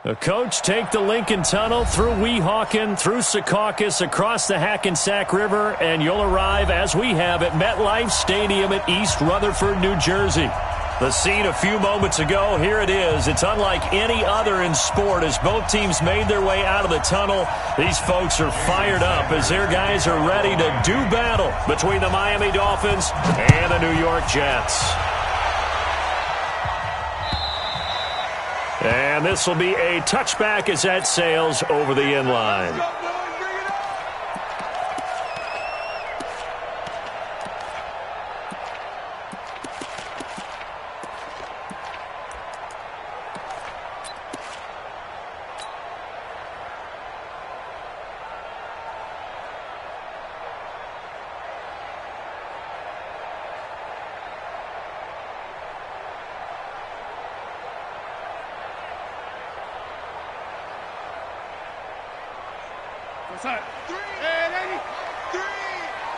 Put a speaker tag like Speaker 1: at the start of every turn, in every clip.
Speaker 1: The coach take the Lincoln Tunnel through Weehawken, through Secaucus, across the Hackensack River, and you'll arrive, as we have, at MetLife Stadium at East Rutherford, New Jersey. The scene a few moments ago, here it is. It's unlike any other in sport as both teams made their way out of the tunnel. These folks are fired up as their guys are ready to do battle between the Miami Dolphins and the New York Jets. And this will be a touchback as that sails over the inline.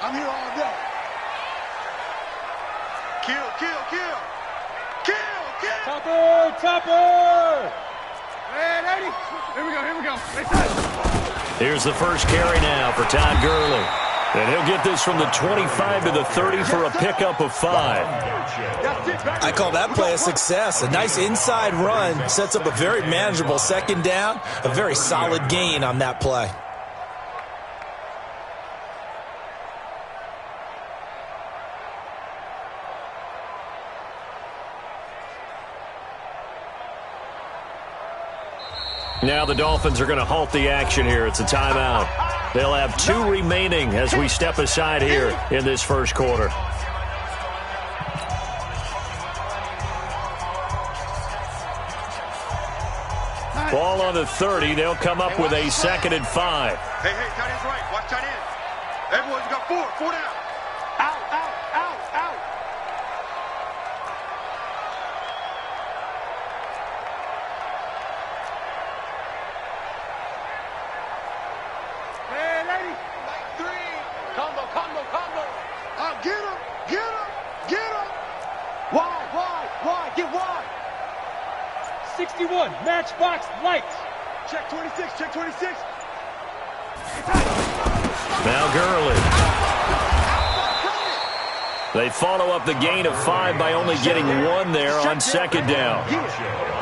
Speaker 2: I'm here all day. Kill. Topper! Hey, 80. Here we go.
Speaker 1: Here's the first carry now for Todd Gurley. And he'll get this from the 25 to the 30 for a pickup of 5.
Speaker 3: I call that play a success. A nice inside run sets up a very manageable second down. A very solid gain on that play.
Speaker 1: Now the Dolphins are going to halt the action here. It's a timeout. They'll have 2 remaining as we step aside here in this first quarter. Ball on the 30. They'll come up with a 2nd and 5.
Speaker 2: Hey, tight end's right. Watch tight end. Everyone's got 4 down. Out. Combo. Get him. Wide. Get wide.
Speaker 4: 61, matchbox lights.
Speaker 2: Check 26.
Speaker 1: Now Gurley. They follow up the gain of 5 by only getting 1 there on 2nd down.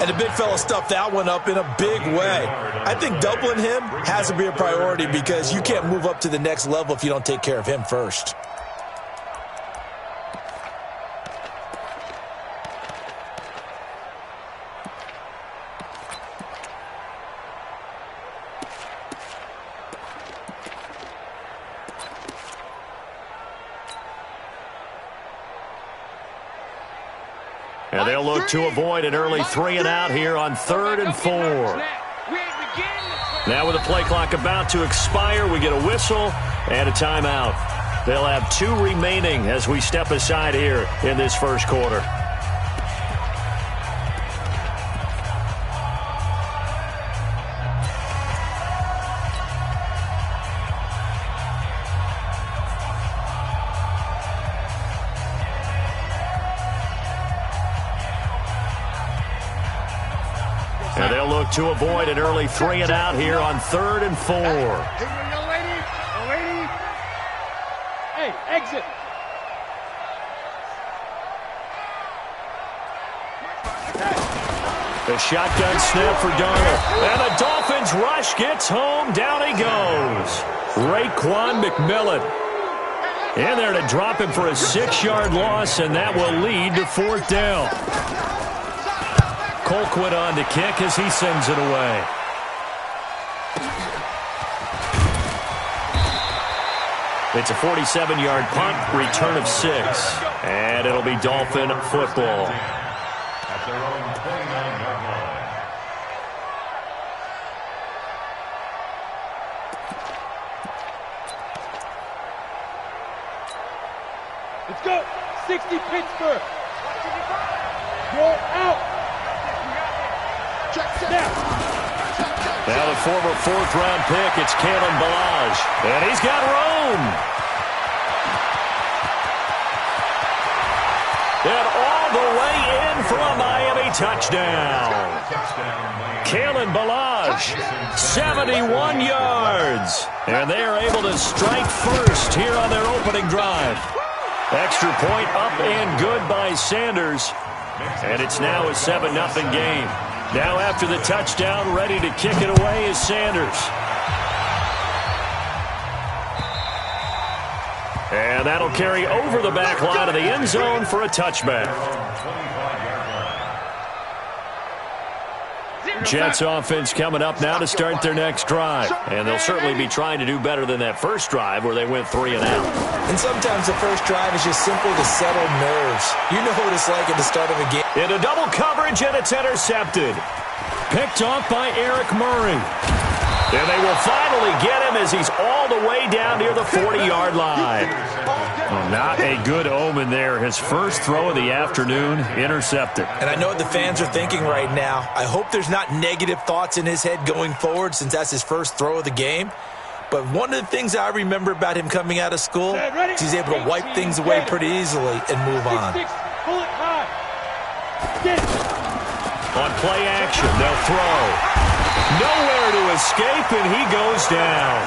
Speaker 3: And the big fella stuffed that one up in a big way. I think doubling him has to be a priority because you can't move up to the next level if you don't take care of him first.
Speaker 1: And they'll look to avoid an early 3 and out here on 3rd and 4. Now with the play clock about to expire, we get a whistle and a timeout. They'll have 2 remaining as we step aside here in this first quarter. And they'll look to avoid an early 3 and out here on 3rd and 4.
Speaker 4: Hey, young lady. Hey, exit.
Speaker 1: The shotgun snap for Darnold. And the Dolphins rush gets home. Down he goes. Raekwon McMillan in there to drop him for a 6-yard loss, and that will lead to 4th down. Colquitt on to kick as he sends it away. It's a 47-yard punt, return of 6. And it'll be Dolphin football.
Speaker 5: At their own 29-yard line.
Speaker 4: Let's go. 60 Pittsburgh. You're out.
Speaker 1: Now the former 4th-round pick, it's Kalen Ballage. And he's got room. And all the way in for a Miami touchdown. Kalen Ballage, 71 yards. And they are able to strike first here on their opening drive. Extra point up and good by Sanders. And it's now a 7-0 game. Now after the touchdown, ready to kick it away is Sanders. And that'll carry over the back line of the end zone for a touchback. Jets offense coming up now to start their next drive. And they'll certainly be trying to do better than that first drive where they went 3 and out.
Speaker 3: And sometimes the first drive is just simple to settle nerves. You know what it's like at the start of a game.
Speaker 1: Into double coverage, and it's intercepted. Picked off by Eric Murray. And they will finally get him as he's all the way down near the 40-yard line. Well, not a good omen there. His first throw of the afternoon, intercepted.
Speaker 3: And I know what the fans are thinking right now. I hope there's not negative thoughts in his head going forward since that's his first throw of the game. But one of the things I remember about him coming out of school is he's able to wipe things away pretty easily and move on.
Speaker 1: On play action, they'll throw. Nowhere to escape, and he goes down.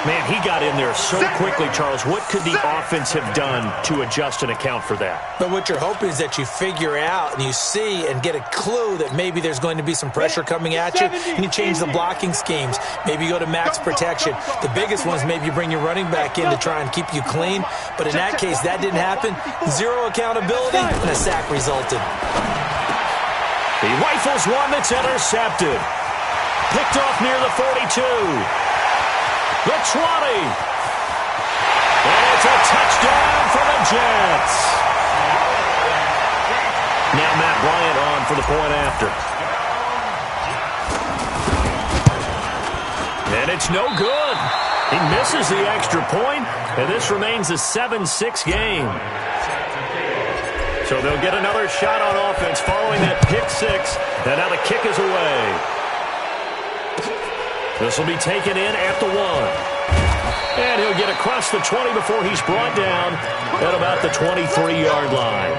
Speaker 1: Man, he got in there so quickly, Charles. What could the offense have done to adjust and account for that?
Speaker 3: But what you're hoping is that you figure out and you see and get a clue that maybe there's going to be some pressure coming at you, and you change the blocking schemes. Maybe you go to max protection. The biggest one is maybe you bring your running back in to try and keep you clean. But in that case, that didn't happen. Zero accountability, and a sack resulted.
Speaker 1: He rifles one that's intercepted. Picked off near the 42. The 20. And it's a touchdown for the Jets. Now Matt Bryant on for the point after. And it's no good. He misses the extra point, and this remains a 7-6 game. So they'll get another shot on offense following that pick six, and now the kick is away. This will be taken in at the 1. And he'll get across the 20 before he's brought down at about the 23-yard line.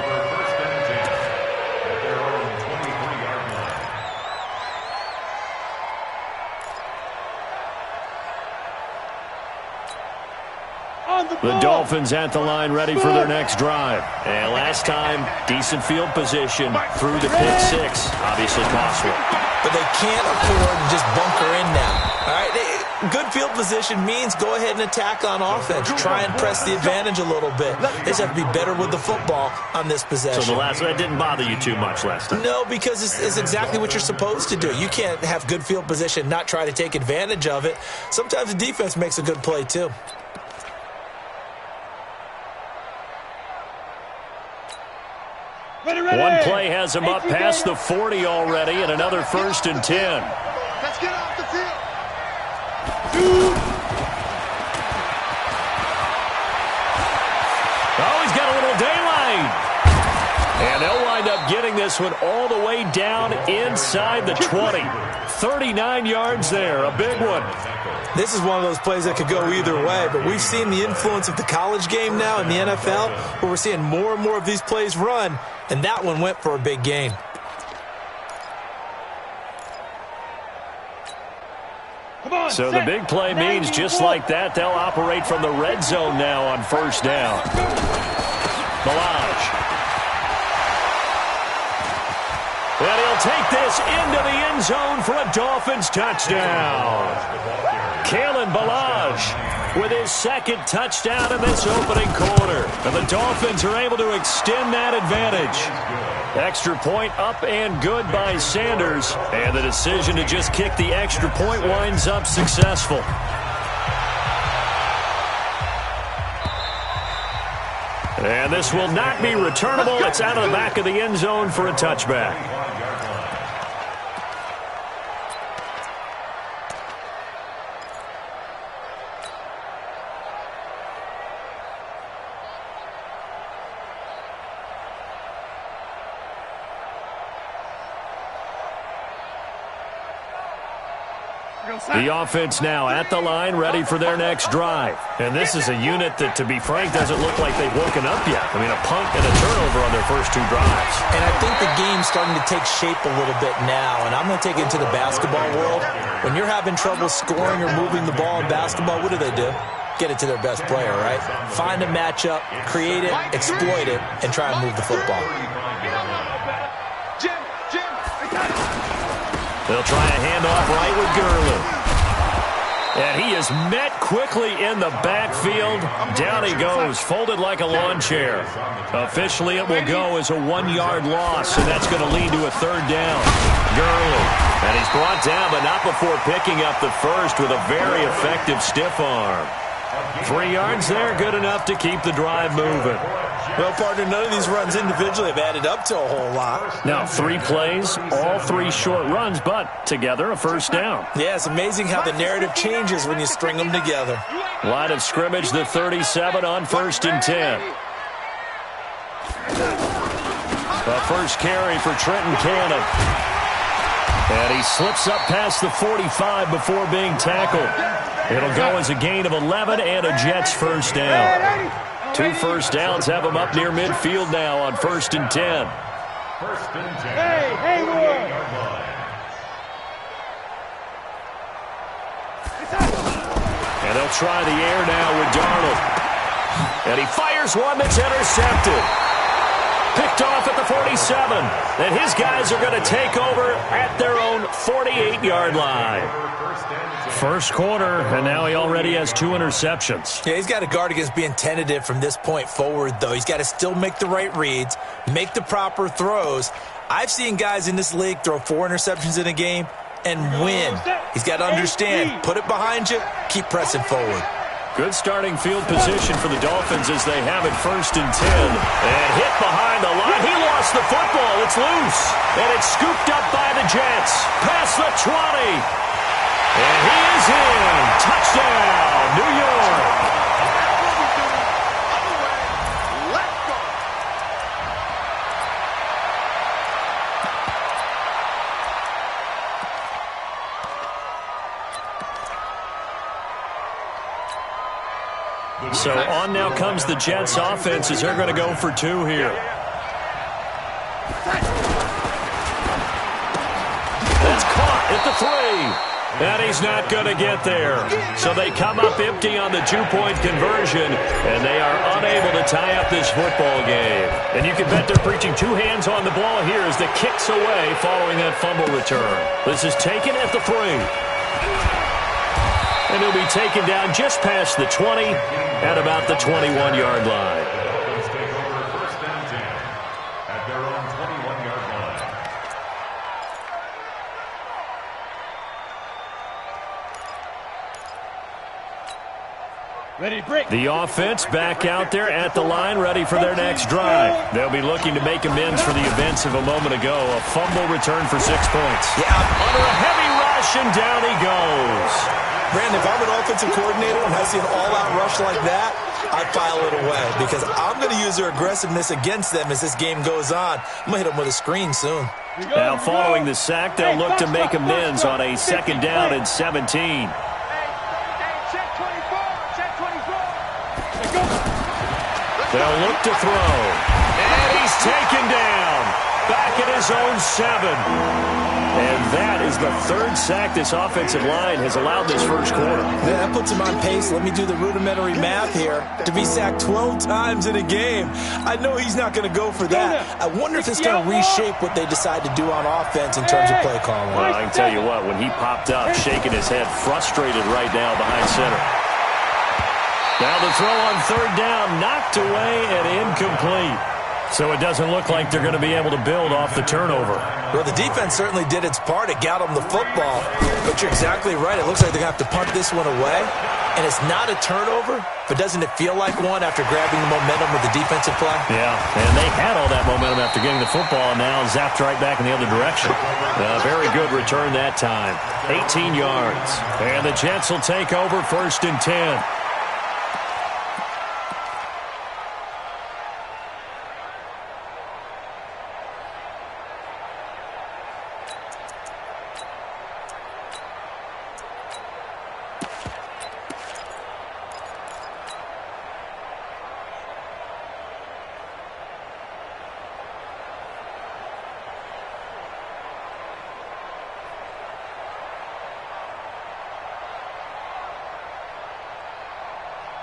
Speaker 1: The Dolphins at the line ready for their next drive. And last time, decent field position through the pick six. Obviously costly.
Speaker 3: But they can't afford to just bunker in now. All right, good field position means go ahead and attack on offense. Try and press the advantage a little bit. They just have to be better with the football on this possession.
Speaker 1: So that didn't bother you too much last time?
Speaker 3: No, because it's exactly what you're supposed to do. You can't have good field position and not try to take advantage of it. Sometimes the defense makes a good play too.
Speaker 1: One play has him up past the 40 already, and another 1st and 10.
Speaker 2: Let's get off the field.
Speaker 1: Oh, he's got a little daylight. And they'll wind up getting this one all the way down inside the 20. 39 yards there, a big one.
Speaker 3: This is one of those plays that could go either way, but we've seen the influence of the college game now in the NFL, where we're seeing more and more of these plays run, and that one went for a big gain.
Speaker 1: So the big play means just like that, they'll operate from the red zone now on 1st down. Ballage. And he'll take this into the end zone for a Dolphins touchdown. Kalen Ballage with his 2nd touchdown in this opening quarter. And the Dolphins are able to extend that advantage. Extra point up and good by Sanders. And the decision to just kick the extra point winds up successful. And this will not be returnable. It's out of the back of the end zone for a touchback. The offense now at the line, ready for their next drive. And this is a unit that, to be frank, doesn't look like they've woken up yet. I mean, a punt and a turnover on their first 2 drives.
Speaker 3: And I think the game's starting to take shape a little bit now. And I'm going to take it into the basketball world. When you're having trouble scoring or moving the ball in basketball, what do? Get it to their best player, right? Find a matchup, create it, exploit it, and try and move the football.
Speaker 1: They'll try a handoff right with Gurley. And he is met quickly in the backfield. Down he goes, folded like a lawn chair. Officially, it will go as a 1-yard loss, and that's going to lead to a 3rd down. Gurley. And he's brought down, but not before picking up the first with a very effective stiff arm. 3 yards there, good enough to keep the drive moving.
Speaker 3: Well, partner, none of these runs individually have added up to a whole lot.
Speaker 1: Now, 3 plays, all 3 short runs, but together a first down.
Speaker 3: Yeah, it's amazing how the narrative changes when you string them together.
Speaker 1: Line of scrimmage, the 37 on 1st and 10. The first carry for Trenton Cannon. And he slips up past the 45 before being tackled. It'll go as a gain of 11 and a Jets first down. 2 first downs have him up near midfield now on 1st and 10.
Speaker 4: Hey, Hayward!
Speaker 1: And they'll try the air now with Darnold. And he fires one that's intercepted. Picked off at the 47. And his guys are going to take over at their own 48-yard line. First quarter, and now he already has 2 interceptions.
Speaker 3: Yeah, he's got to guard against being tentative from this point forward, though. He's got to still make the right reads, make the proper throws. I've seen guys in this league throw 4 interceptions in a game and win. He's got to understand, put it behind you, keep pressing forward.
Speaker 1: Good starting field position for the Dolphins as they have it 1st and 10. And hit behind the line. He lost the football. It's loose. And it's scooped up by the Jets. Past the 20. And he is in. Touchdown, New York. So on now comes the Jets offense as they're going to go for 2 here. That's caught at the 3. And he's not going to get there. So they come up empty on the 2-point conversion, and they are unable to tie up this football game. And you can bet they're preaching 2 hands on the ball here as the kick's away following that fumble return. This is taken at the 3. And he'll be taken down just past the 20 at about the 21-yard line. The offense back out there at the line, ready for their next drive. They'll be looking to make amends for the events of a moment ago. A fumble return for 6 points.
Speaker 3: Yeah,
Speaker 1: under a heavy rush, and down he goes.
Speaker 3: Brandon, if I'm an offensive coordinator and I see an all-out rush like that, I file it away because I'm going to use their aggressiveness against them as this game goes on. I'm going to hit them with a screen soon.
Speaker 1: Now following the sack, they'll look to make amends on a 2nd down and 17. They'll look to throw. And he's taken down. Back at his own 7. And that is the 3rd sack this offensive line has allowed this first quarter.
Speaker 3: Yeah, that puts him on pace. Let me do the rudimentary math here. To be sacked 12 times in a game, I know he's not going to go for that. I wonder if it's going to reshape what they decide to do on offense in terms of play calling.
Speaker 1: Well, I can tell you what, when he popped up, shaking his head, frustrated right now behind center. Now the throw on 3rd down, knocked away and incomplete. So it doesn't look like they're going to be able to build off the turnover.
Speaker 3: Well, the defense certainly did its part. It got them the football. But you're exactly right. It looks like they're going to have to punt this one away. And it's not a turnover, but doesn't it feel like one after grabbing the momentum with the defensive play?
Speaker 1: Yeah, and they had all that momentum after getting the football, and now zapped right back in the other direction. Very good return that time. 18 yards. And the Jets will take over 1st and 10.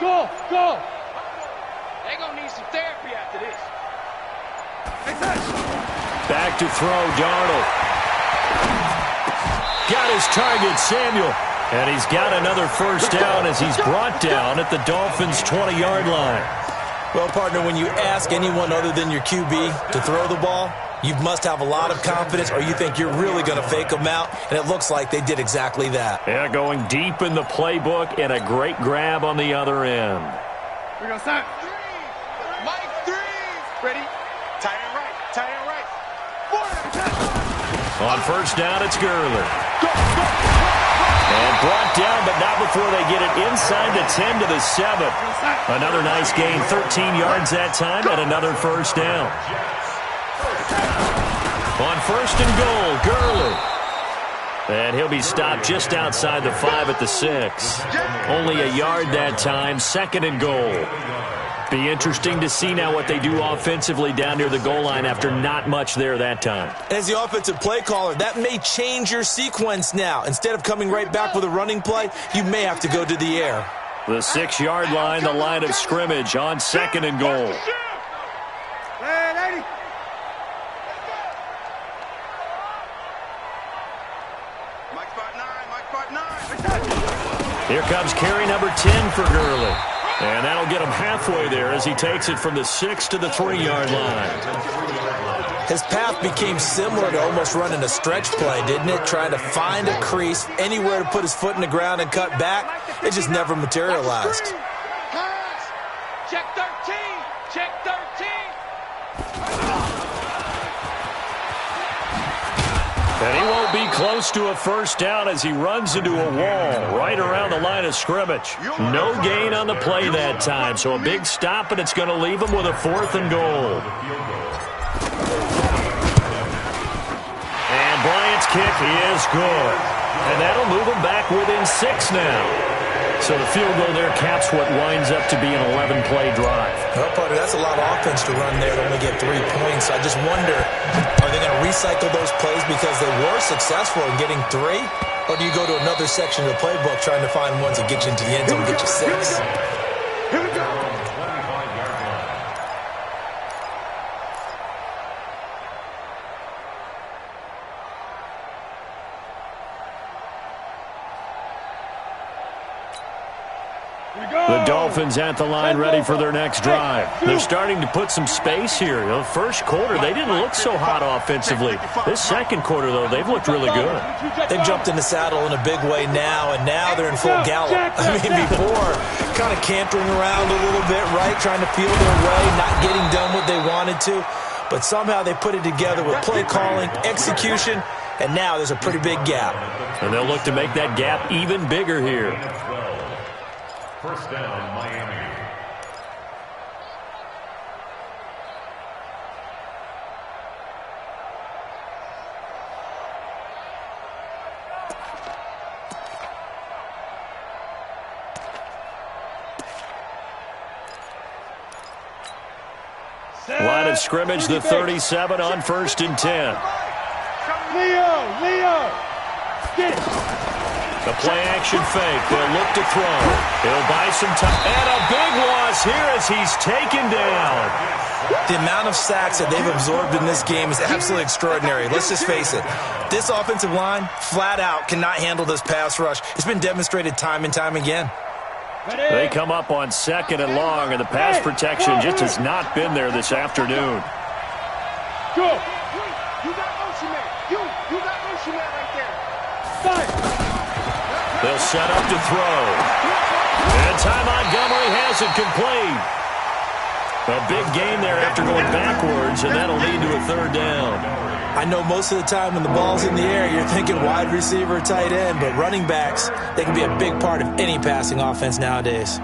Speaker 6: Go, go.
Speaker 7: They're going to need some therapy after this.
Speaker 1: Back to throw, Darnold. Got his target, Samuel. And he's got another first down as he's brought down at the Dolphins' 20-yard line.
Speaker 3: Well, partner, when you ask anyone other than your QB to throw the ball, you must have a lot of confidence or you think you're really going to fake them out, and it looks like they did exactly that.
Speaker 1: Yeah, going deep in the playbook and a great grab on the other end.
Speaker 2: We're going to start. Mike 3. Ready? Tight end right. Tight end right.
Speaker 1: On first down, it's Gurley. And brought down, but not before they get it inside the 10 to the 7. Another nice gain, 13 yards that time, and another first down. On first and goal, Gurley. And he'll be stopped just outside the 5 at the 6. Only a yard that time, second and goal. Be interesting to see now what they do offensively down near the goal line after not much there that time.
Speaker 3: As the offensive play caller, that may change your sequence now. Instead of coming right back with a running play, you may have to go to the air.
Speaker 1: The 6-yard line, the line of scrimmage on second and goal. Here comes carry number 10 for Gurley. And that'll get him halfway there as he takes it from the 6 to the 3-yard line.
Speaker 3: His path became similar to almost running a stretch play, didn't it? Trying to find a crease, anywhere to put his foot in the ground and cut back. It just never materialized.
Speaker 7: Check 13. Check 13.
Speaker 1: And he won't be close to a first down as he runs into a wall right around the line of scrimmage. No gain on the play that time, so a big stop, and it's going to leave him with a 4th and goal. And Bryant's kick is good. And that'll move him back within 6 now. So the field goal there caps what winds up to be an 11-play drive.
Speaker 3: Well, partner, that's a lot of offense to run there to only get 3 points. I just wonder, are they going to recycle those plays because they were successful in getting 3? Or do you go to another section of the playbook trying to find ones that get you into the end zone and get you 6?
Speaker 2: Here we go.
Speaker 1: The Dolphins at the line ready for their next drive. They're starting to put some space here. The first quarter, they didn't look so hot offensively. This second quarter, though, they've looked really good.
Speaker 3: They've jumped in the saddle in a big way now, and now they're in full gallop. I mean, before, kind of cantering around a little bit, right, trying to feel their way, not getting done what they wanted to. But somehow they put it together with play calling, execution, and now there's a pretty big gap.
Speaker 1: And they'll look to make that gap even bigger here.
Speaker 5: First down, Miami.
Speaker 1: Line of scrimmage, the 37 on first and 10.
Speaker 6: Leo, get it.
Speaker 1: The play-action fake. They'll look to throw. He'll buy some time. And a big loss here as he's taken down.
Speaker 3: The amount of sacks that they've absorbed in this game is absolutely extraordinary. Let's just face it. This offensive line, flat out, cannot handle this pass rush. It's been demonstrated time and time again.
Speaker 1: They come up on second and long, and the pass protection just has not been there this afternoon.
Speaker 6: Go.
Speaker 2: You got motion man. You got motion man right there.
Speaker 6: Fire.
Speaker 1: They'll set up to throw. And Ty Montgomery has it complete. A big gain there after going backwards, and that'll lead to a 3rd down.
Speaker 3: I know most of the time when the ball's in the air, you're thinking wide receiver, tight end, but running backs, they can be a big part of any passing offense nowadays.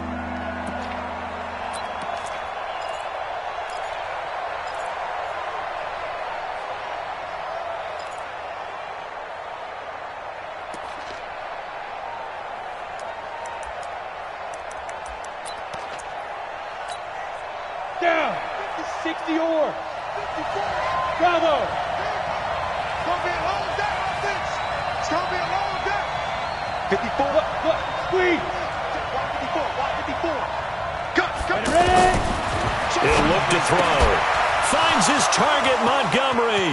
Speaker 6: Down. 60 or. Bravo.
Speaker 2: It's going to be a long day, offense. It's going to be a long day. 54.
Speaker 6: Look, squeeze.
Speaker 2: Watch 54. Watch 54.
Speaker 1: He'll look to throw. Finds his target, Montgomery.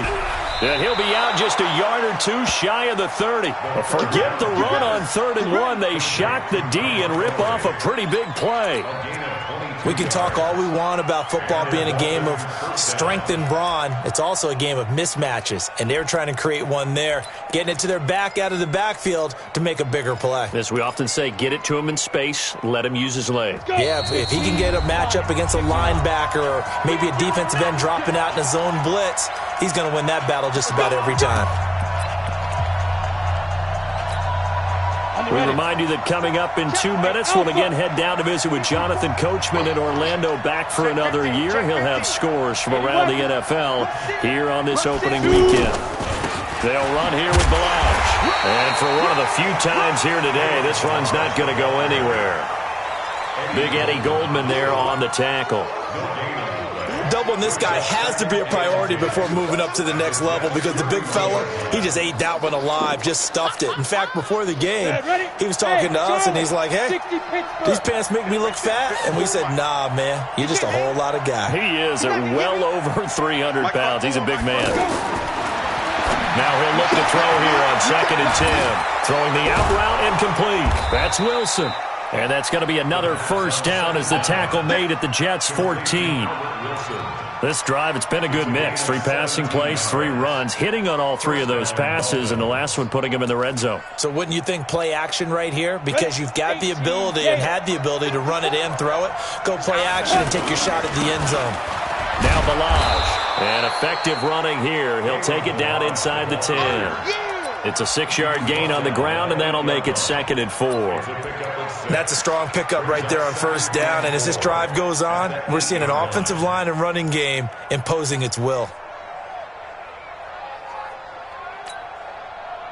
Speaker 1: And he'll be out just a yard or two shy of the 30. But forget the run on 3rd and 1. They shock the D and rip off a pretty big play.
Speaker 3: We can talk all we want about football being a game of strength and brawn. It's also a game of mismatches, and they're trying to create one there, getting it to their back out of the backfield to make a bigger play.
Speaker 1: As we often say, get it to him in space, let him use his leg.
Speaker 3: Yeah, if he can get a matchup against a linebacker or maybe a defensive end dropping out in a zone blitz, he's going to win that battle just about every time.
Speaker 1: We remind you that coming up in 2 minutes, we'll again head down to visit with Jonathan Coachman in Orlando, back for another year. He'll have scores from around the NFL here on this opening weekend. They'll run here with Balaj. And for one of the few times here today, this run's not going to go anywhere. Big Eddie Goldman there on the tackle.
Speaker 3: Doubling this guy has to be a priority before moving up to the next level because the big fella, he just ate that one alive, just stuffed it. In fact, before the game, he was talking to us, and he's like, hey, these pants make me look fat. And we said, nah, man, you're just a whole lot of guy.
Speaker 1: He is at well over 300 pounds. He's a big man. Now he'll look to throw here on 2nd and 10. Throwing the out route incomplete. That's Wilson. And that's going to be another first down as the tackle made at the Jets' 14. This drive, it's been a good mix. 3 passing plays, 3 runs, hitting on all 3 of those passes, and the last one putting him in the red zone.
Speaker 3: So wouldn't you think play action right here? Because you've got the ability and had the ability to run it and throw it. Go play action and take your shot at the end zone.
Speaker 1: Now Balaj. And effective running here. He'll take it down inside the 10. It's a 6-yard gain on the ground, and that'll make it 2nd and 4.
Speaker 3: That's a strong pickup right there on first down. And as this drive goes on, we're seeing an offensive line and running game imposing its will.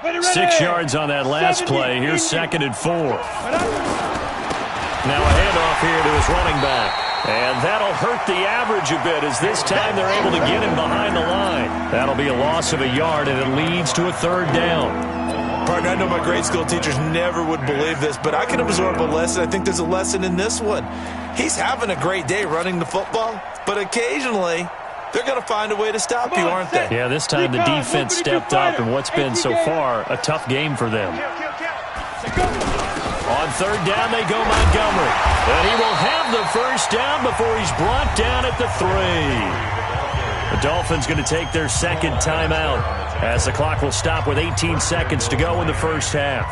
Speaker 1: 6 yards on that last play. Here's 2nd and 4. Now a handoff here to his running back. And that'll hurt the average a bit as this time they're able to get him behind the line. That'll be a loss of a yard, and it leads to a 3rd down.
Speaker 3: Partner, I know my grade school teachers never would believe this, but I can absorb a lesson. I think there's a lesson in this one. He's having a great day running the football, but occasionally they're going to find a way to stop you, aren't they?
Speaker 1: Yeah, this time the defense stepped up in what's been so far a tough game for them. On 3rd down, they go Montgomery. And he will have the first down before he's brought down at the 3. The Dolphins going to take their 2nd timeout as the clock will stop with 18 seconds to go in the first half.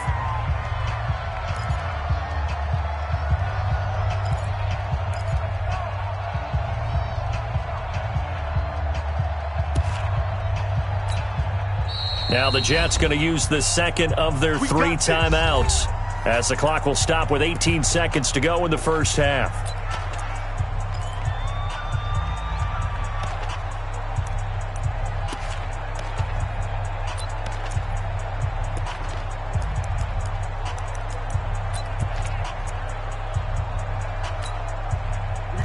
Speaker 1: Now the Jets going to use the 2nd of their 3 timeouts as the clock will stop with 18 seconds to go in the first half.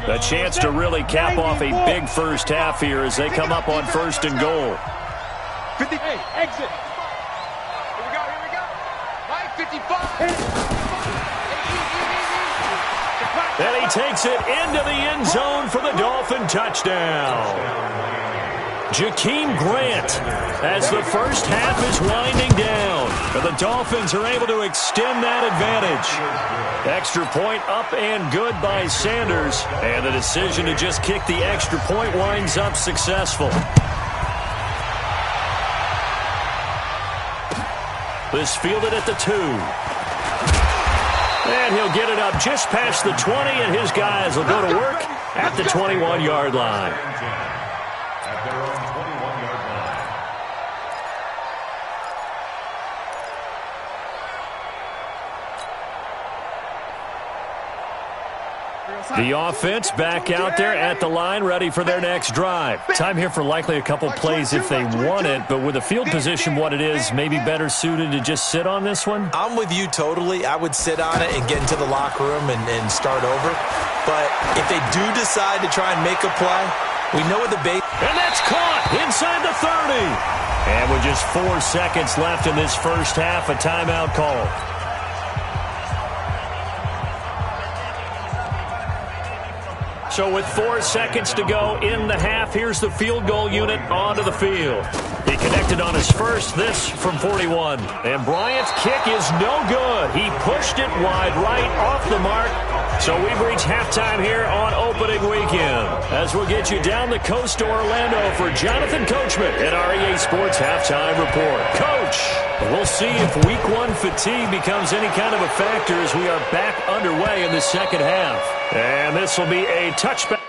Speaker 1: A chance to really cap off a big first half here as they come up on 1st and goal.
Speaker 6: 50. Hey, exit.
Speaker 7: Here we go. Mike, 55.
Speaker 1: And he takes it into the end zone for the Dolphin touchdown. Jakeem Grant as the first half is winding down. But the Dolphins are able to extend that advantage. Extra point up and good by Sanders. And the decision to just kick the extra point winds up successful. This fielded at the 2. And he'll get it up just past the 20, and his guys will go to work at the 21-yard line.
Speaker 5: At their own 21-yard line.
Speaker 1: The offense back out there at the line, ready for their next drive. Time here for likely a couple plays if they want it, but with the field position what it is, maybe better suited to just sit on this one?
Speaker 3: I'm with you totally. I would sit on it and get into the locker room and start over. But if they do decide to try and make a play, we know what the base...
Speaker 1: And that's caught inside the 30. And with just 4 seconds left in this first half, a timeout call. So with 4 seconds to go in the half, here's the field goal unit onto the field. He connected on his first, this from 41. And Bryant's kick is no good. He pushed it wide right off the mark. So we've reached halftime here on opening weekend. As we'll get you down the coast to Orlando for Jonathan Coachman at our EA Sports Halftime Report. Coach, we'll see if Week 1 fatigue becomes any kind of a factor as we are back underway in the second half. And this will be a touchback.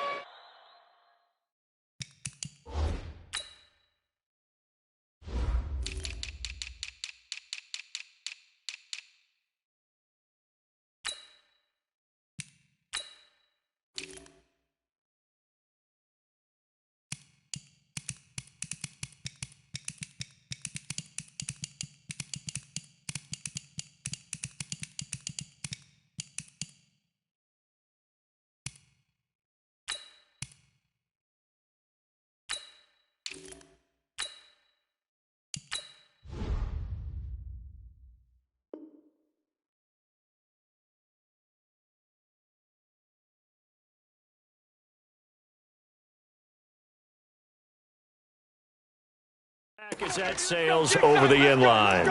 Speaker 1: As that sails over the end line.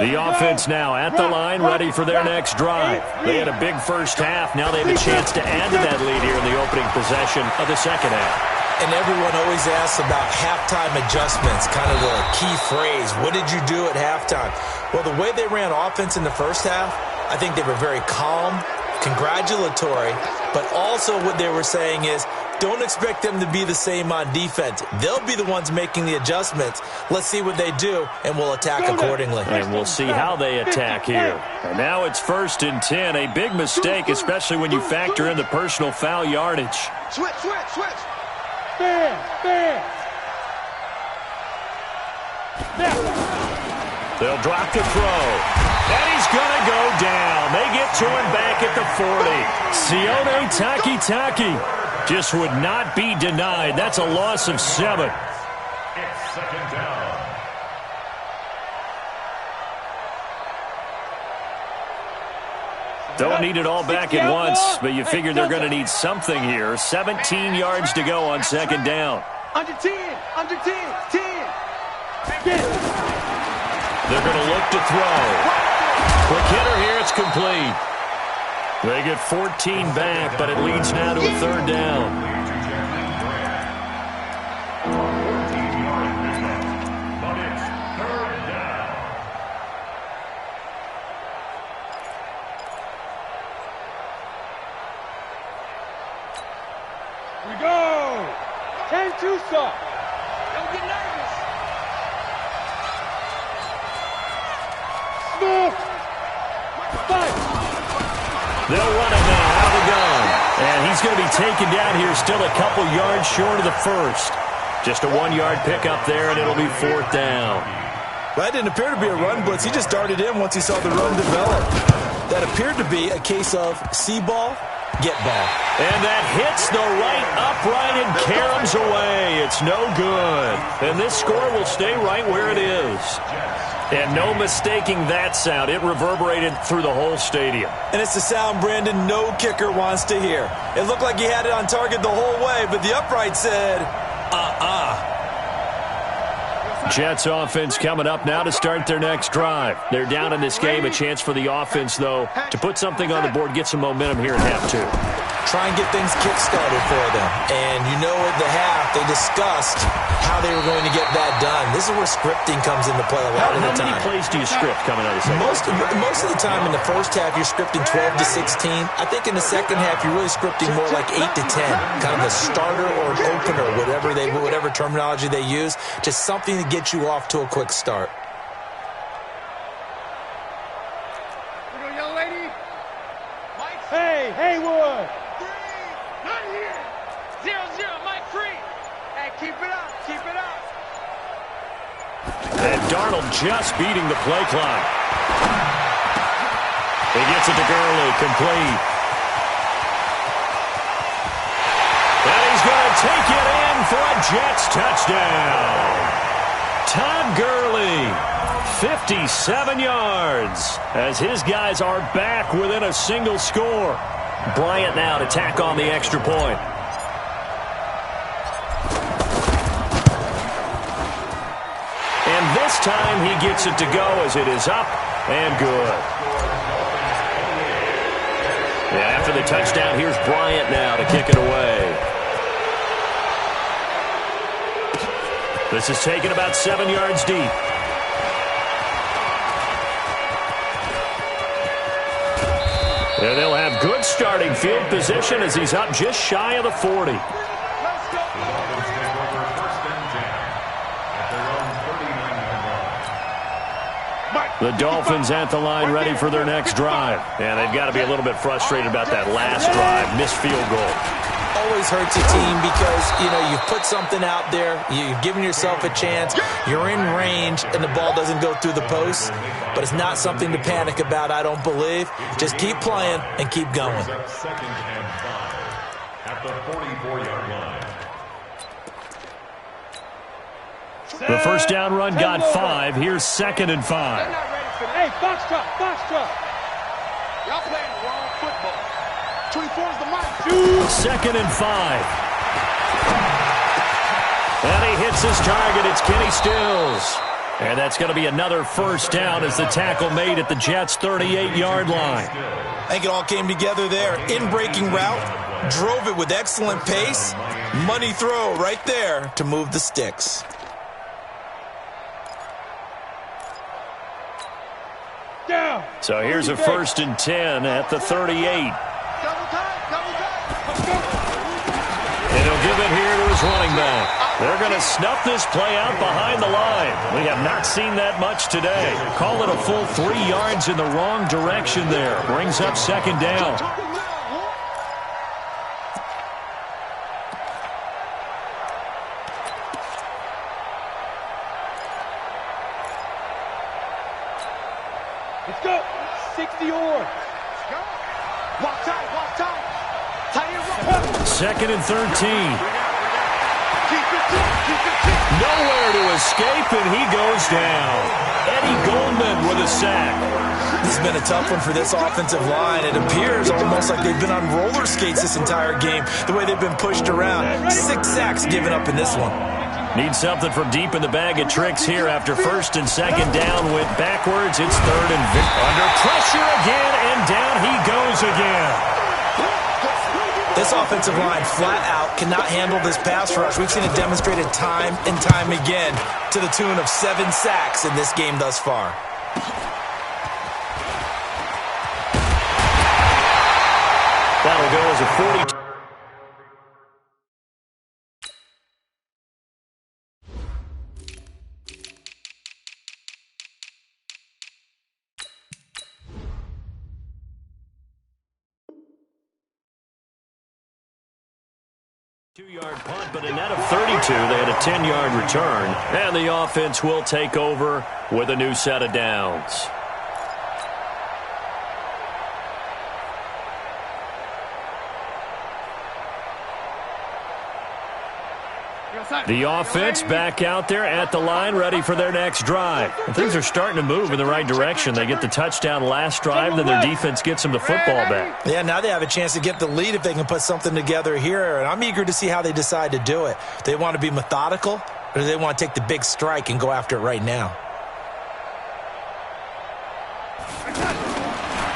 Speaker 1: The offense now at the line, ready for their next drive. They had a big first half. Now they have a chance to add to that lead here in the opening possession of the second half.
Speaker 3: And everyone always asks about halftime adjustments, kind of the key phrase. What did you do at halftime? Well, the way they ran offense in the first half, I think they were very calm, congratulatory, but also what they were saying is, don't expect them to be the same on defense. They'll be the ones making the adjustments. Let's see what they do, and we'll attack accordingly.
Speaker 1: And we'll see how they attack here. And now it's 1st and 10. A big mistake, especially when you factor in the personal foul yardage.
Speaker 2: Switch.
Speaker 1: They'll drop the throw. And he's going to go down. They get to him back at the 40. Sione Takitaki just would not be denied. That's a loss of 7.
Speaker 5: It's second down.
Speaker 1: Don't need it all back at once, but you figure they're going to need something here. 17 yards to go on second down.
Speaker 2: Under 10.
Speaker 1: They're going to look to throw. Quick hitter here, it's complete. They get 14 back, but it leads now to a 3rd down.
Speaker 5: But it's 3rd down.
Speaker 6: We go. 10-2 stop.
Speaker 2: Don't get nervous.
Speaker 6: Move. 5.
Speaker 1: They'll run it now out of the gun. And he's going to be taken down here still a couple yards short of the first. Just a 1-yard pickup there, and it'll be 4th down.
Speaker 3: That didn't appear to be a run blitz. He just darted in once he saw the run develop. That appeared to be a case of see ball, get ball.
Speaker 1: And that hits the right upright and caroms away. It's no good. And this score will stay right where it is. And no mistaking that sound. It reverberated through the whole stadium.
Speaker 3: And it's the sound, Brandon, no kicker wants to hear. It looked like he had it on target the whole way, but the upright said,
Speaker 1: Jets offense coming up now to start their next drive. They're down in this game. A chance for the offense, though, to put something on the board, get some momentum here in half 2.
Speaker 3: Try and get things kick-started for them. And you know at the half, they discussed how they were going to get that done. This is where scripting comes into play a lot of the time.
Speaker 1: How many plays do you script coming out of the second half?
Speaker 3: Most of the time in the first half, you're scripting 12 to 16. I think in the second half, you're really scripting more like 8 to 10. Kind of a starter or an opener, whatever terminology they use. Just something to get you off to a quick start.
Speaker 2: Here we go, young lady.
Speaker 6: Hey, Haywood.
Speaker 2: 0-0, Mike free. Hey, keep it up.
Speaker 1: And Darnold just beating the play clock. He gets it to Gurley, complete. And he's take it in for a Jets touchdown. Todd Gurley, 57 yards, as his guys are back within a single score. Bryant now to tack on the extra point. And this time he gets it to go as it is up and good. Yeah, after the touchdown, here's Bryant now to kick it away. This is taken about 7 yards deep. And they'll have good starting field position as he's up just shy of the 40. The Dolphins at the line ready for their next drive. And they've got to be a little bit frustrated about that last drive, missed field goal.
Speaker 3: Always hurts a team because, you've put something out there, you've given yourself a chance, you're in range, and the ball doesn't go through the post. But it's not something to panic about, I don't believe. Just keep playing and keep going.
Speaker 5: Second and 5 at the 44-yard line.
Speaker 1: The first down run got 5. Here's 2nd and 5.
Speaker 6: Hey, box truck.
Speaker 7: Y'all playing the wrong football. 24 is the mic.
Speaker 1: 2nd and 5. And he hits his target. It's Kenny Stills. And that's going to be another first down as the tackle made at the Jets' 38-yard line.
Speaker 3: I think it all came together there. In-breaking route, drove it with excellent pace. Money throw right there to move the sticks.
Speaker 6: Down.
Speaker 1: So here's a 1st and 10 at the 38.
Speaker 7: Double time.
Speaker 1: And he'll give it here to his running back. They're going to snuff this play out behind the line. We have not seen that much today. Call it a full 3 yards in the wrong direction there. Brings up 2nd down.
Speaker 6: Let's go. 60 yards.
Speaker 7: Walk time. Tie it up.
Speaker 1: 2nd and 13.
Speaker 7: Keep it.
Speaker 1: Nowhere to escape, and he goes down. Eddie Goldman with a sack.
Speaker 3: This has been a tough one for this offensive line. It appears almost like they've been on roller skates this entire game, the way they've been pushed around. 6 sacks given up in this one.
Speaker 1: Need something from deep in the bag of tricks here after 1st and 2nd down. Went backwards. It's 3rd and under pressure again, and down he goes again.
Speaker 3: This offensive line flat out cannot handle this pass rush. We've seen it demonstrated time and time again to the tune of 7 sacks in this game thus far.
Speaker 1: That'll go as a 42. Two-yard punt, but a net of 32. They had a 10-yard return, and the offense will take over with a new set of downs. The offense back out there at the line, ready for their next drive. And things are starting to move in the right direction. They get the touchdown last drive, then their defense gets them the football back.
Speaker 3: Yeah, now they have a chance to get the lead if they can put something together here. And I'm eager to see how they decide to do it. Do they want to be methodical, or do they want to take the big strike and go after it right now?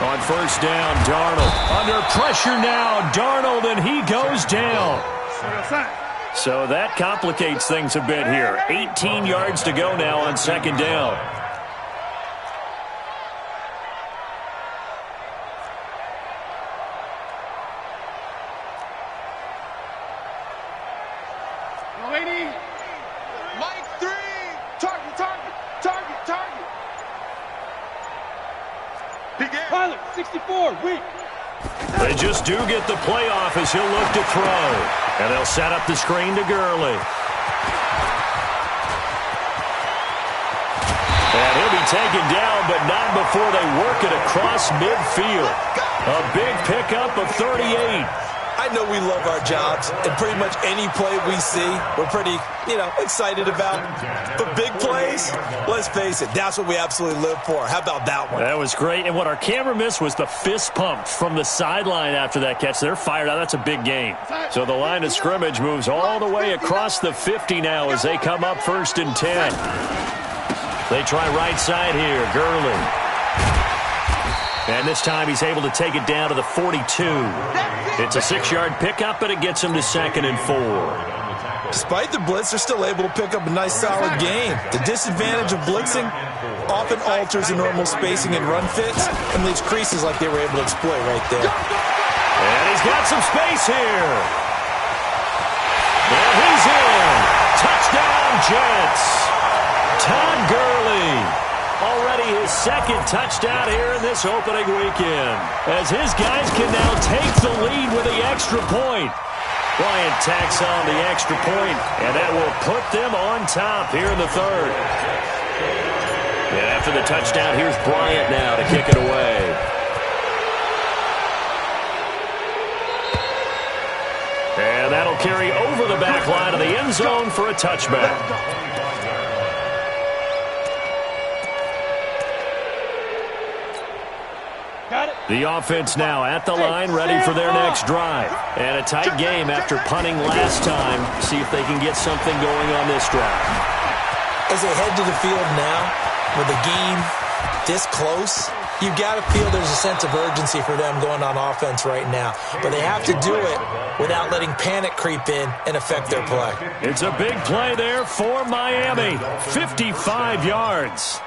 Speaker 1: On 1st down, Darnold. Under pressure now, Darnold, and he goes down. So that complicates things a bit here. 18 yards to go now on 2nd down.
Speaker 7: Mike 3. Target.
Speaker 6: Pilot, 64, weak.
Speaker 1: They just do get the playoff as he'll look to throw. And they'll set up the screen to Gurley. And he'll be taken down, but not before they work it across midfield. A big pickup of 38.
Speaker 3: I know we love our jobs, and pretty much any play we see, we're pretty, excited about. But big plays, let's face it, that's what we absolutely live for. How about that one?
Speaker 1: That was great. And what our camera missed was the fist pump from the sideline after that catch. They're fired out. That's a big game. So the line of scrimmage moves all the way across the 50 now as they come up 1st and 10. They try right side here. Gurley. And this time he's able to take it down to the 42. It's a 6-yard pickup, but it gets him to 2nd and 4.
Speaker 3: Despite the blitz, they're still able to pick up a nice, solid game. The disadvantage of blitzing often alters the normal spacing and run fits and leaves creases like they were able to exploit right there.
Speaker 1: And he's got some space here. And he's in. Touchdown, Jets. Todd Gurley. Already his 2nd touchdown here in this opening weekend, as his guys can now take the lead with the extra point. Bryant tacks on the extra point, and that will put them on top here in the 3rd. And after the touchdown, here's Bryant now to kick it away. And that'll carry over the back line of the end zone for a touchback. The offense now at the line, ready for their next drive. And a tight game after punting last time. See if they can get something going on this drive.
Speaker 3: As they head to the field now, with the game this close, you've got to feel there's a sense of urgency for them going on offense right now. But they have to do it without letting panic creep in and affect their play.
Speaker 1: It's a big play there for Miami. 55 yards.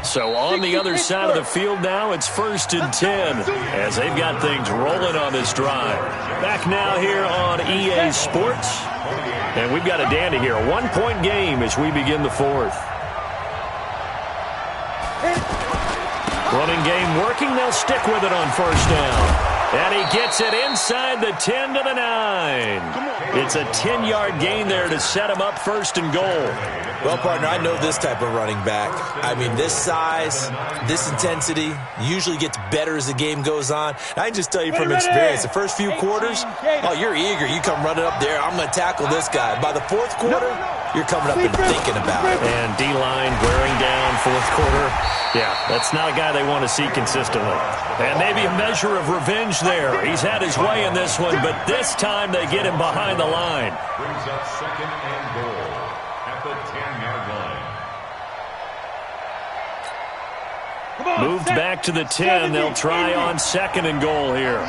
Speaker 1: So on the other side of the field now, it's 1st and 10 as they've got things rolling on this drive. Back now here on EA Sports. And we've got a dandy here. A 1-point game as we begin the 4th. Running game working. They'll stick with it on 1st down. And he gets it inside the 10 to the 9. It's a 10-yard gain there to set him up 1st and goal.
Speaker 3: Well, partner, I know this type of running back. I mean, this size, this intensity usually gets better as the game goes on. I can just tell you from experience, the first few quarters, oh, you're eager. You come running up there, I'm going to tackle this guy. By the 4th quarter, you're coming up and thinking about it.
Speaker 1: And D-line wearing down 4th quarter. Yeah, that's not a guy they want to see consistently. And maybe a measure of revenge there. He's had his way in this one, but this time they get him behind the line.
Speaker 5: Brings up 2nd and goal at the 10-yard line.
Speaker 1: Moved back to the 10. They'll try on 2nd and goal here.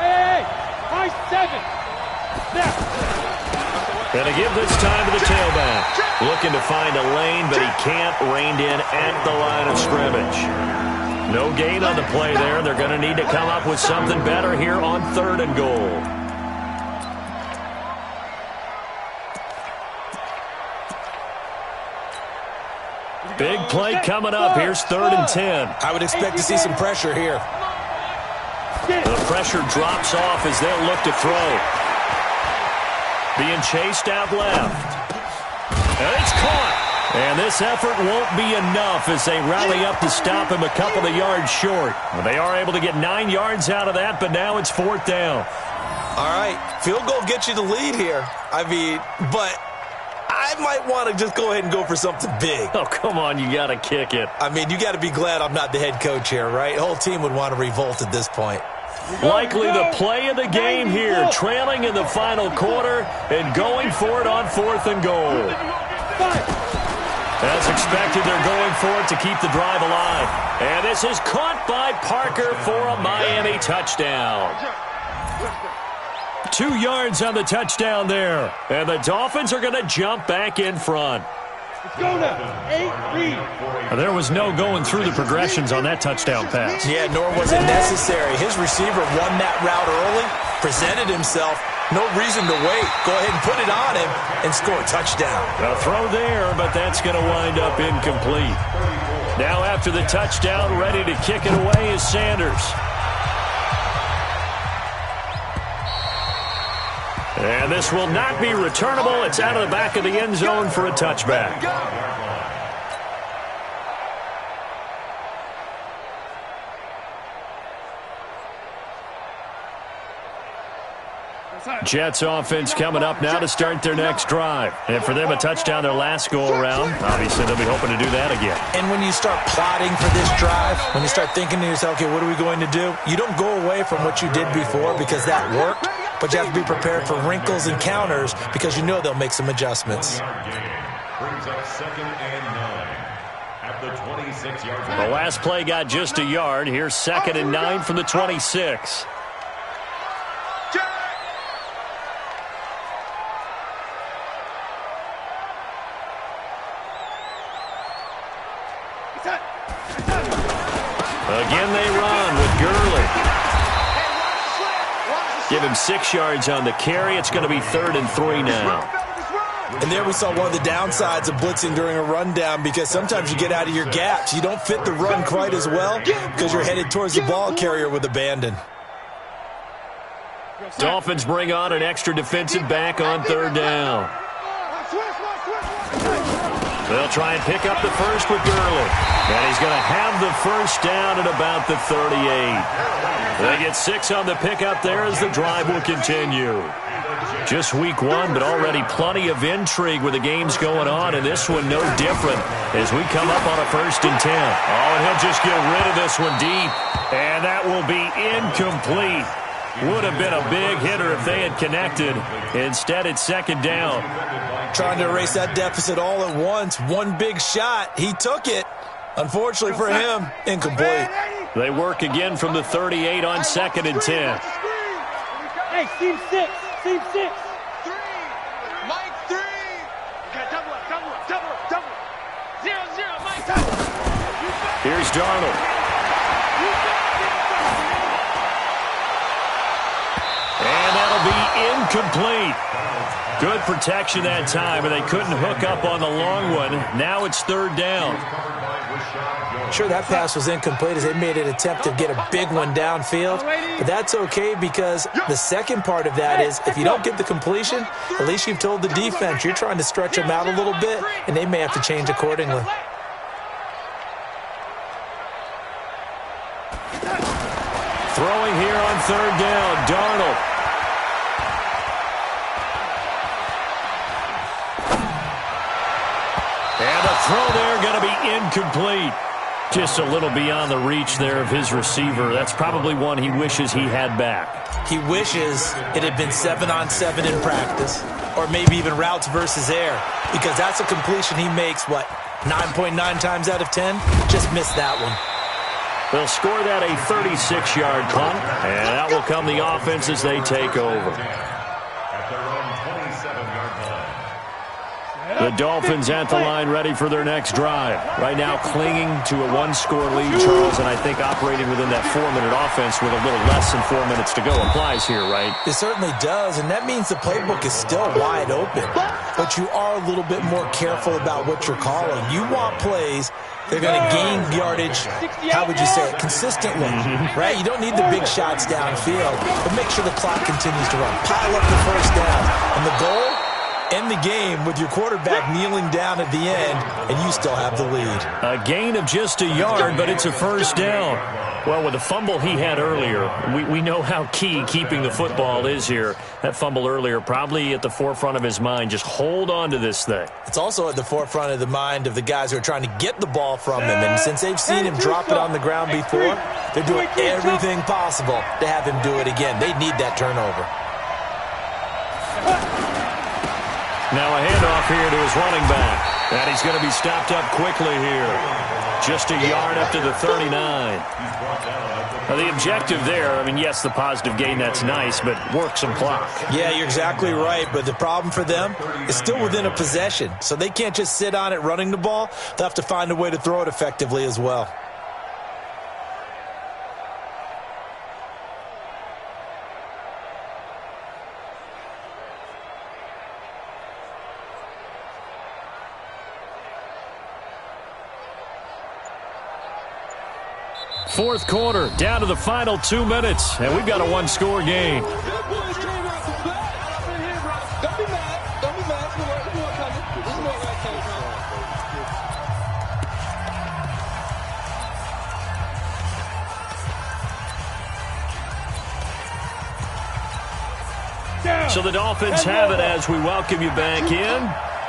Speaker 6: Hey, my 7.
Speaker 1: Gonna give this time to the tailback. Looking to find a lane, but he can't. Reined in at the line of scrimmage. No gain on the play there. They're going to need to come up with something better here on 3rd and goal. Big play coming up. Here's 3rd and 10.
Speaker 3: I would expect to see some pressure here.
Speaker 1: The pressure drops off as they'll look to throw. Being chased out left. And it's caught. And this effort won't be enough as they rally up to stop him a couple of yards short. Well, they are able to get 9 yards out of that, but now it's 4th down.
Speaker 3: All right, field goal gets you the lead here. I mean, but I might want to just go ahead and go for something big.
Speaker 1: Oh, come on, you got to kick it.
Speaker 3: I mean, you got to be glad I'm not the head coach here, right? The whole team would want to revolt at this point.
Speaker 1: Likely the play of the game here, trailing in the final quarter and going for it on 4th and goal. As expected, they're going for it to keep the drive alive. And this is caught by Parker for a Miami touchdown. 2 yards on the touchdown there. And the Dolphins are going to jump back in front.
Speaker 6: Let's go now. 8 read.
Speaker 1: There was no going through the progressions on that touchdown pass.
Speaker 3: Yeah, nor was it necessary. His receiver won that route early, presented himself. No reason to wait. Go ahead and put it on him and score a touchdown.
Speaker 1: A throw there, but that's going to wind up incomplete. Now after the touchdown, ready to kick it away is Sanders. And this will not be returnable. It's out of the back of the end zone for a touchback. Jets offense coming up now to start their next drive. And for them, a touchdown their last go-around. Obviously, they'll be hoping to do that again.
Speaker 3: And when you start plotting for this drive, when you start thinking to yourself, okay, what are we going to do? You don't go away from what you did before because that worked, but you have to be prepared for wrinkles and counters because you know they'll make some adjustments.
Speaker 5: Brings up 2nd and 9 at the 26-yard line.
Speaker 1: The last play got just a yard. Here's 2nd and 9 from the 26. Again they run with Gurley. Give him 6 yards on the carry. It's going to be 3rd and 3 now.
Speaker 3: And there we saw one of the downsides of blitzing during a rundown because sometimes you get out of your gaps. You don't fit the run quite as well because you're headed towards the ball carrier with abandon.
Speaker 1: Dolphins bring on an extra defensive back on 3rd down. They'll try and pick up the first with Gurley. And he's going to have the first down at about the 38. They get 6 on the pickup there as the drive will continue. Just week 1, but already plenty of intrigue with the games going on, and this one no different as we come up on a 1st and 10. Oh, and he'll just get rid of this one deep, and that will be incomplete. Would have been a big hitter if they had connected. Instead, it's 2nd down.
Speaker 3: Trying to erase that deficit all at once. One big shot. He took it. Unfortunately for him, incomplete.
Speaker 1: They work again from the 38 on 2nd and 10.
Speaker 6: Hey, team 6. Team 6.
Speaker 7: 3. Mike 3. Okay, double up. 0, Mike.
Speaker 1: Here's Darnold. And that'll be incomplete. Good protection that time, and they couldn't hook up on the long one. Now it's 3rd down.
Speaker 3: Sure, that pass was incomplete as they made an attempt to get a big one downfield, but that's okay because the second part of that is if you don't get the completion, at least you've told the defense you're trying to stretch them out a little bit, and they may have to change accordingly.
Speaker 1: Throwing here on 3rd down, Darnold. And the throw there going to be incomplete. Just a little beyond the reach there of his receiver. That's probably one he wishes he had back.
Speaker 3: He wishes it had been 7-on-7 in practice, or maybe even routes versus air, because that's a completion he makes, 9.9 times out of 10? Just missed that one.
Speaker 1: They'll score that a 36-yard punt, and that will come the offense as they take over.
Speaker 5: At their own 27-yard line.
Speaker 1: The Dolphins at the line ready for their next drive. Right now clinging to a 1-score lead, Charles, and I think operating within that 4-minute offense with a little less than 4 minutes to go applies here, right?
Speaker 3: It certainly does, and that means the playbook is still wide open. But you are a little bit more careful about what you're calling. You want plays they're going to gain yardage, how would you say it, consistently, right? You don't need the big shots downfield, but make sure the clock continues to run. Pile up the first down. And the goal, end the game with your quarterback kneeling down at the end, and you still have the lead.
Speaker 1: A gain of just a yard, but it's a first down. Well, with the fumble he had earlier, we know how key keeping the football is here. That fumble earlier probably at the forefront of his mind. Just hold on to this thing.
Speaker 3: It's also at the forefront of the mind of the guys who are trying to get the ball from him. And since they've seen him drop it on the ground before, they're doing everything possible to have him do it again. They need that turnover.
Speaker 1: Now a handoff here to his running back. And he's going to be stopped up quickly here. Just a yard up to the 39. Now the objective there, I mean, yes, the positive gain, that's nice, but work some clock.
Speaker 3: Yeah, you're exactly right, but the problem for them is still within a possession. So they can't just sit on it running the ball. They'll have to find a way to throw it effectively as well.
Speaker 1: Fourth quarter, down to the final 2 minutes, and we've got a one-score game. So the Dolphins have it as we welcome you back in.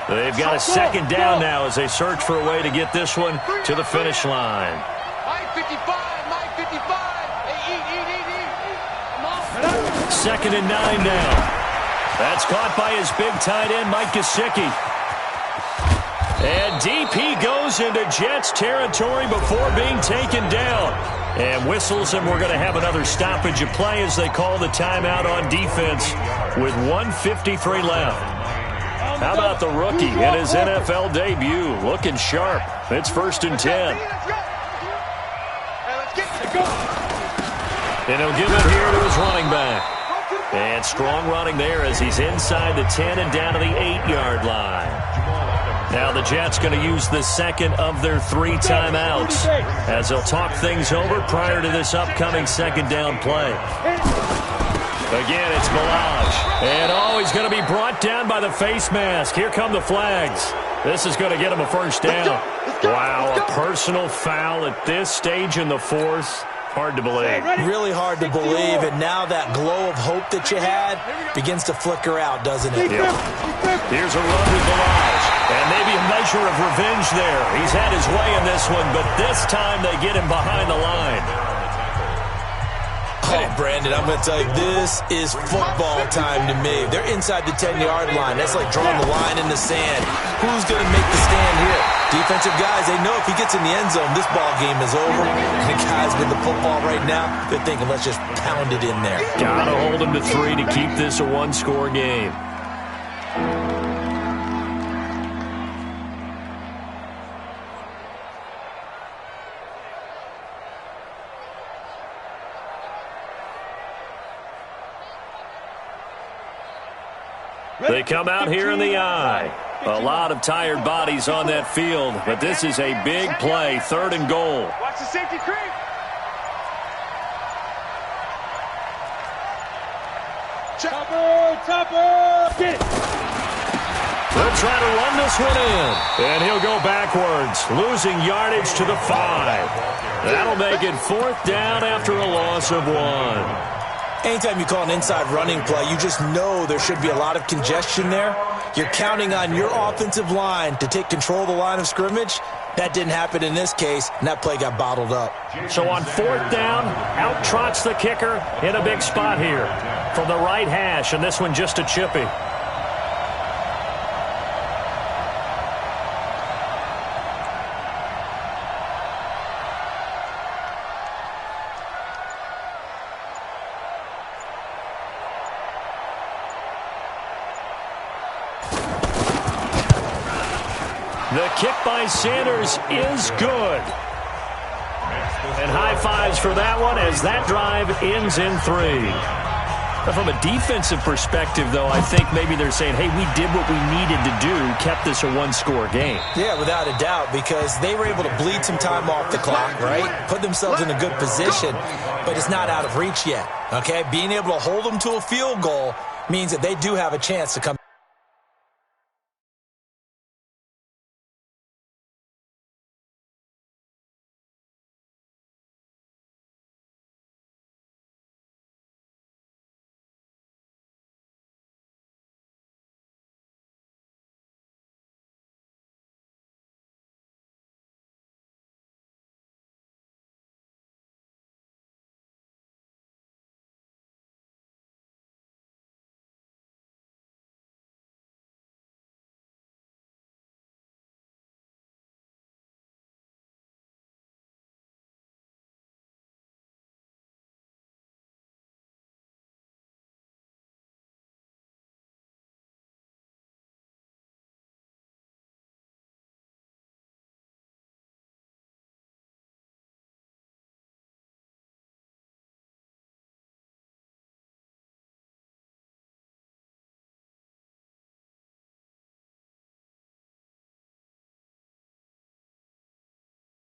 Speaker 1: They've got a second down now as they search for a way to get this one to the finish line.
Speaker 7: Mike 55, Mike 55. Hey, eat.
Speaker 1: 2nd and 9 now. That's caught by his big tight end, Mike Gesicki. And deep he goes into Jets territory before being taken down. And whistles, and we're going to have another stoppage of play as they call the timeout on defense with 1:53 left. How about the rookie in his NFL debut? Looking sharp. It's 1st and 10. And he'll give it here to his running back. And strong running there as he's inside the 10 and down to the 8-yard line. Now the Jets going to use the second of their 3 timeouts as they'll talk things over prior to this upcoming second down play. Again, it's Balaj. And he's going to be brought down by the face mask. Here come the flags. This is going to get him a first down. Wow, a personal foul at this stage in the 4th. Hard to believe.
Speaker 3: Really hard to believe, and now that glow of hope that you had begins to flicker out, doesn't it?
Speaker 1: Yep. Here's a run with Balaj. And maybe a measure of revenge there. He's had his way in this one, but this time they get him behind the line.
Speaker 3: Oh, Brandon, I'm going to tell you, this is football time to me. They're inside the 10-yard line. That's like drawing the line in the sand. Who's going to make the stand here? Defensive guys, they know if he gets in the end zone, this ball game is over. And the guys with the football right now, they're thinking, let's just pound it in there.
Speaker 1: Got to hold him to 3 to keep this a one-score game. They come out here in the eye. A lot of tired bodies on that field, but this is a big play, 3rd and goal.
Speaker 2: Watch the safety creep.
Speaker 6: Chopper, get it.
Speaker 1: They'll try to run this one in, and he'll go backwards, losing yardage to the 5. That'll make it 4th down after a loss of 1.
Speaker 3: Anytime you call an inside running play, you just know there should be a lot of congestion there. You're counting on your offensive line to take control of the line of scrimmage. That didn't happen in this case, and that play got bottled up.
Speaker 1: So on 4th down, out trots the kicker in a big spot here from the right hash, and this one just a chippy. The kick by Sanders is good. And high fives for that one as that drive ends in 3. But from a defensive perspective, though, I think maybe they're saying, hey, we did what we needed to do, kept this a one-score game.
Speaker 3: Yeah, without a doubt, because they were able to bleed some time off the clock, right? Put themselves in a good position, but it's not out of reach yet, okay? Being able to hold them to a field goal means that they do have a chance to come